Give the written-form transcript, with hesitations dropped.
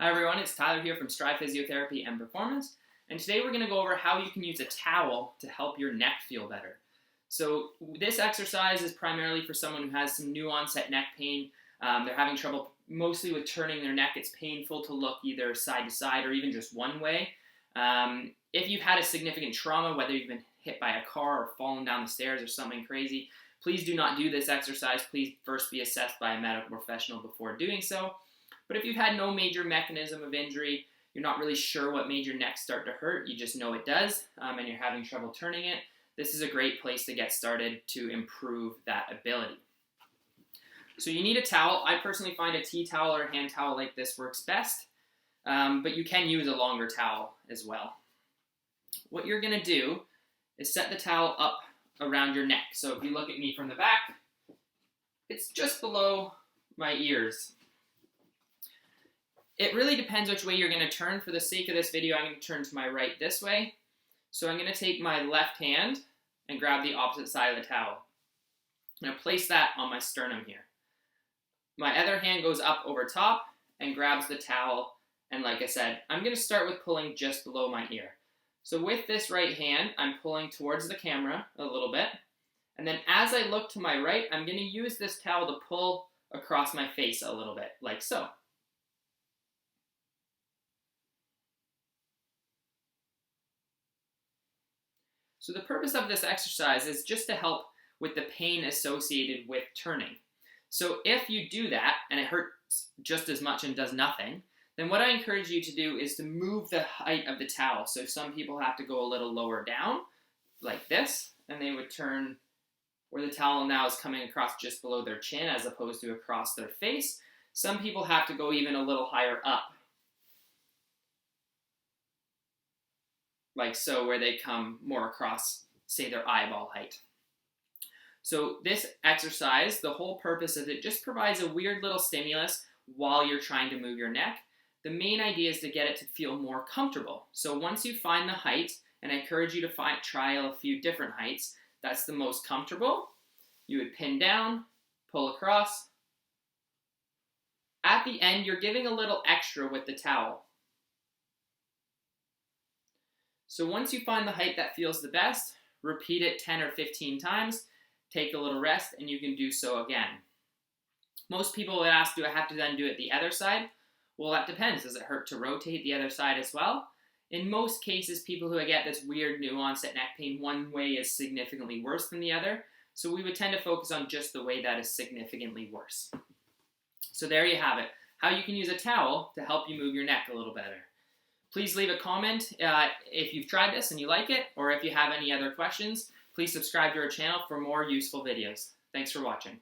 Hi everyone, it's Tyler here from Strive Physiotherapy and Performance, and today we're going to go over how you can use a towel to help your neck feel better. So this exercise is primarily for someone who has some new onset neck pain. They're having trouble mostly with turning their neck. It's painful to look either side to side or even just one way. If you've had a significant trauma, whether you've been hit by a car or fallen down the stairs or something crazy, please do not do this exercise. Please first be assessed by a medical professional before doing so. But if you've had no major mechanism of injury, you're not really sure what made your neck start to hurt, you just know it does, and you're having trouble turning it, this is a great place to get started to improve that ability. So you need a towel. I personally find a tea towel or a hand towel like this works best, but you can use a longer towel as well. What you're going to do is set the towel up around your neck. So if you look at me from the back, it's just below my ears. It really depends which way you're going to turn. For the sake of this video, I'm going to turn to my right this way. So I'm going to take my left hand and grab the opposite side of the towel. I'm going to place that on my sternum here. My other hand goes up over top and grabs the towel. And like I said, I'm going to start with pulling just below my ear. So with this right hand, I'm pulling towards the camera a little bit. And then as I look to my right, I'm going to use this towel to pull across my face a little bit, like so. So the purpose of this exercise is just to help with the pain associated with turning. So if you do that and it hurts just as much and does nothing, then what I encourage you to do is to move the height of the towel. So some people have to go a little lower down, like this, and they would turn where the towel now is coming across just below their chin as opposed to across their face. Some people have to go even a little higher up, like so, where they come more across, say, their eyeball height. So this exercise, the whole purpose of it just provides a weird little stimulus while you're trying to move your neck. The main idea is to get it to feel more comfortable. So once you find the height, and I encourage you to try a few different heights, that's the most comfortable, you would pin down, pull across. At the end, you're giving a little extra with the towel. So once you find the height that feels the best, repeat it 10 or 15 times, take a little rest, and you can do so again. Most people would ask, do I have to then do it the other side? Well, that depends. Does it hurt to rotate the other side as well? In most cases, people who get this weird new onset neck pain, one way is significantly worse than the other. So we would tend to focus on just the way that is significantly worse. So there you have it, how you can use a towel to help you move your neck a little better. Please leave a comment if you've tried this and you like it, or if you have any other questions. Please subscribe to our channel for more useful videos. Thanks for watching.